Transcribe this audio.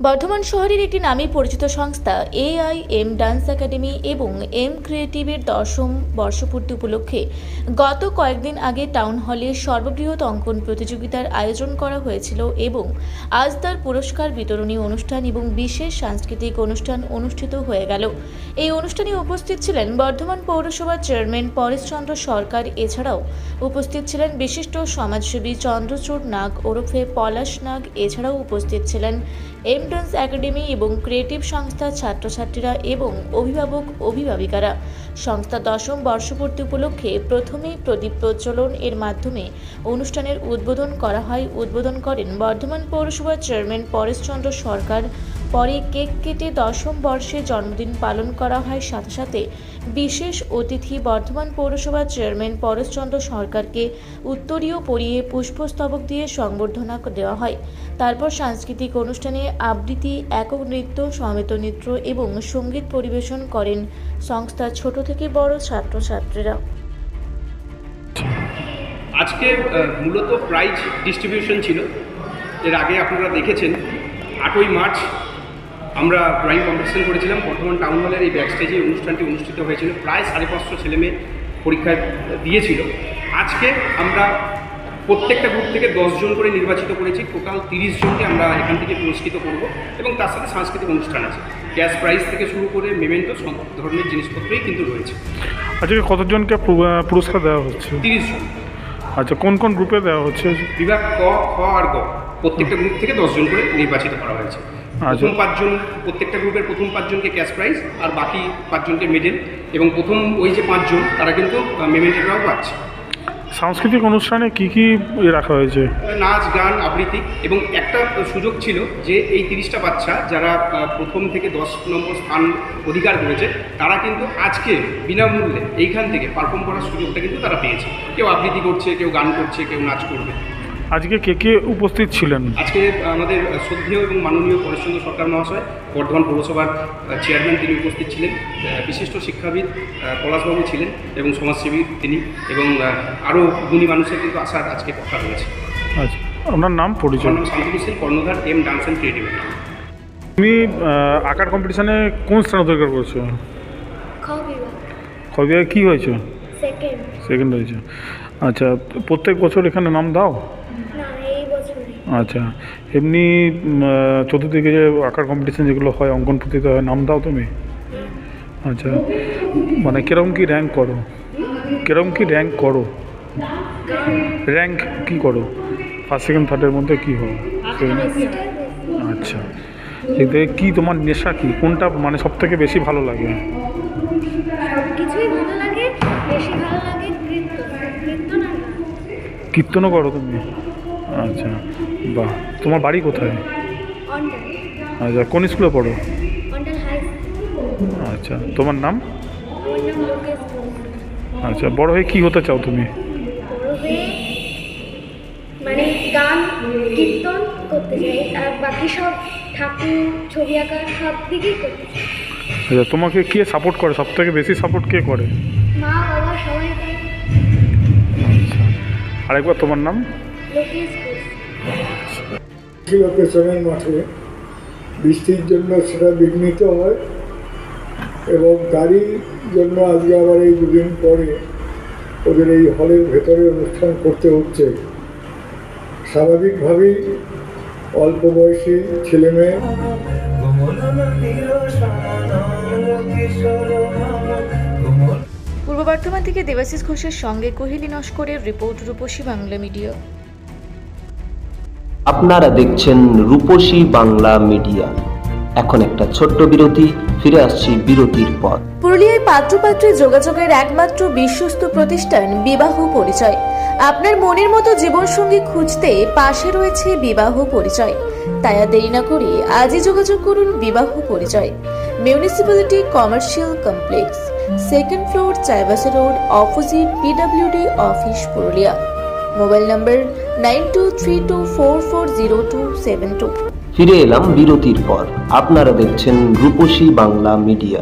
বর্ধমান শহরের একটি নামে পরিচিত সংস্থা AIM ডান্স একাডেমি এবং এম ক্রিয়েটিভের 10ম বর্ষপূর্তি উপলক্ষে গত কয়েকদিন আগে টাউন হলে সর্ববৃহৎ অঙ্কন প্রতিযোগিতার আয়োজন করা হয়েছিল এবং আজ তার পুরস্কার বিতরণী অনুষ্ঠান এবং বিশেষ সাংস্কৃতিক অনুষ্ঠান অনুষ্ঠিত হয়ে গেল। এই অনুষ্ঠানে উপস্থিত ছিলেন বর্ধমান পৌরসভার চেয়ারম্যান পরেশচন্দ্র সরকার। এছাড়াও উপস্থিত ছিলেন বিশিষ্ট সমাজসেবী চন্দ্রচূড় নাগ ওরফে পলাশ নাগ। এছাড়াও উপস্থিত ছিলেন এম ডান্স একাডেমি এবং ক্রিয়েটিভ সংস্থার ছাত্রছাত্রীরা এবং অভিভাবক অভিভাবিকারা। সংস্থা 10ম বর্ষপূর্তি উপলক্ষে প্রথমেই প্রদীপ প্রজ্বলন এর মাধ্যমে অনুষ্ঠানের উদ্বোধন করা হয়। উদ্বোধন করেন বর্ধমান পৌরসভার চেয়ারম্যান পরেশচন্দ্র সরকার। পরে কেক কেটে 10ম বর্ষে জন্মদিন পালন করা হয়। সাথে সাথে বিশেষ অতিথি বর্ধমান পৌরসভার চেয়ারম্যান পরেশচন্দ্র সরকারকে উত্তরীয় পরিয়ে পুষ্পস্তবক দিয়ে সংবর্ধনা দেওয়া হয়। তারপর সাংস্কৃতিক অনুষ্ঠানে আবৃত্তি, একক নৃত্য, সমবেত নৃত্য এবং সঙ্গীত পরিবেশন করেন সংস্থার ছোট থেকে বড় ছাত্রছাত্রীরা। আজকে মূলত প্রাইজ ডিস্ট্রিবিউশন ছিল। এর আগে আপনারা দেখেছেন 8ই মার্চ আমরা ড্রয়িং কম্পিটিশন করেছিলাম বর্ধমান টাউন হলের এই ব্যাকস্টেজে। অনুষ্ঠানটি অনুষ্ঠিত হয়েছিল। প্রায় 550 ছেলেমেয়ে পরীক্ষা দিয়েছিল। আজকে আমরা প্রত্যেকটা গ্রুপ থেকে 10 জন করে নির্বাচিত করেছি। টোটাল 30 জনকে আমরা এখান থেকে পুরস্কৃত করব এবং তার সাথে সাংস্কৃতিক অনুষ্ঠান আছে। ক্যাশ প্রাইজ থেকে শুরু করে মেমেন্টো সব ধরনের জিনিসপত্রই কিন্তু রয়েছে। আজকে কতজনকে পুরস্কার দেওয়া হচ্ছে? 30 জন। আচ্ছা, কোন কোন গ্রুপে দেওয়া হচ্ছে? বিভাগ ক, খ আর গ প্রত্যেকটা গ্রুপ থেকে 10 জন করে নির্বাচিত করা হয়েছে। প্রথম 5 জন, প্রত্যেকটা গ্রুপের প্রথম 5 জনকে ক্যাশ প্রাইজ আর বাকি 5 জনকে মেডেল, এবং প্রথম ওই যে 5 জন তারা কিন্তু মেমেন্টোটাও পাচ্ছে। সাংস্কৃতিক অনুষ্ঠানে কি কি রাখা হয়েছে? নাচ, গান, আবৃত্তি, এবং একটা সুযোগ ছিল যে এই 30টা বাচ্চা যারা প্রথম থেকে 10 নম্বর স্থান অধিকার করেছে তারা কিন্তু আজকে বিনামূল্যে এইখান থেকে পারফর্ম করার সুযোগটা কিন্তু তারা পেয়েছে। কেউ আবৃত্তি করছে, কেউ গান করছে, কেউ নাচ করবে। আজকে কে কে উপস্থিত ছিলেন? আজকে আমাদের শ্রদ্ধেয় এবং মাননীয় পরেশচন্দ্র সরকার মহাশয়, বর্ধমান পৌরসভার চেয়ারম্যান, তিনি উপস্থিত ছিলেন। বিশিষ্ট শিক্ষাবিদ পলাশবাবু ছিলেন এবং সমাজসেবী তিনি, এবং আরও গুণী মানুষের কিন্তু আসার আজকে কথা রয়েছে। আচ্ছা, আপনার নাম, পরিচয়? আমার নাম শান্তনু সিং, কর্ণধার, এম ডান্স অ্যান্ড ক্রিয়েটিভ। তুমি আঁকার কম্পিটিশানে কোন স্থান অধিকার করেছো? বিভাগে কী হয়েছে? সেকেন্ড হয়েছে। আচ্ছা, প্রত্যেক বছর এখানে নাম দাও? আচ্ছা, এমনি চতুর্দিকে যে আঁকার কম্পিটিশান যেগুলো হয়, অঙ্কন প্রতিযোগিতা হয়, নাম দাও তুমি? আচ্ছা, মানে কিরকম কি র্যাঙ্ক করো? র্যাঙ্ক কী করো? ফার্স্ট, সেকেন্ড, থার্ডের মধ্যে কী হয়? আচ্ছা, এতে কি তোমার নেশা কি? কোনটা মানে সব থেকে বেশি ভালো লাগে? কীর্তনও করো তুমি? আচ্ছা, বাহ। তোমার বাড়ি কোথায়? আচ্ছা, কোন স্কুলে পড়ো? আচ্ছা, তোমার নাম? আচ্ছা, বড় হয়ে কি হতে চাও তুমি? মানে গান, কীর্তন করতে চাই, আর বাকি সব ঠাকুর, ছবি আঁকা সব দিকেই করতে চাই। আচ্ছা, তোমাকে কে সাপোর্ট করে? সব থেকে বেশি সাপোর্ট কে করে? মা, বাবা সবাই করে। আচ্ছা, আরেকবার তোমার নাম? লোকেশনের মাঠে বৃষ্টির জন্য সেটা বিঘ্নিত হয় এবং গাড়ির জন্য আজকে আবার এই দুদিন পরে ওদের এই হলের ভেতরে অনুষ্ঠান করতে হচ্ছে। স্বাভাবিকভাবেই অল্প বয়সী ছেলেমেয়ে। পূর্ব বর্ধমান থেকে দেবাশিস ঘোষের সঙ্গে কোহেলি নস্করের রিপোর্ট, রূপসী বাংলা মিডিয়া। আপনারা দেখছেন রূপসী বাংলা মিডিয়া। এখন একটা ছোট্ট বিরতি, ফিরে আসছি বিরতির পর। পুরুলিয়ায় পাত্রপাত্রী যোগাযোগের একমাত্র বিশ্বস্ত প্রতিষ্ঠান বিবাহ পরিচয়। আপনার মনের মতো জীবনসঙ্গী খুঁজতে পাশে রয়েছে বিবাহ পরিচয়। তাই আর দেরি না করে আজই যোগাযোগ করুন বিবাহ পরিচয়। Municipality commercial complex, 2nd floor, Chaibasa road, opposite PWD office, Purulia. Mobile নম্বর 9232440272। ফিরে এলাম বিরতির পর। আপনারা দেখছেন রূপসী বাংলা মিডিয়া।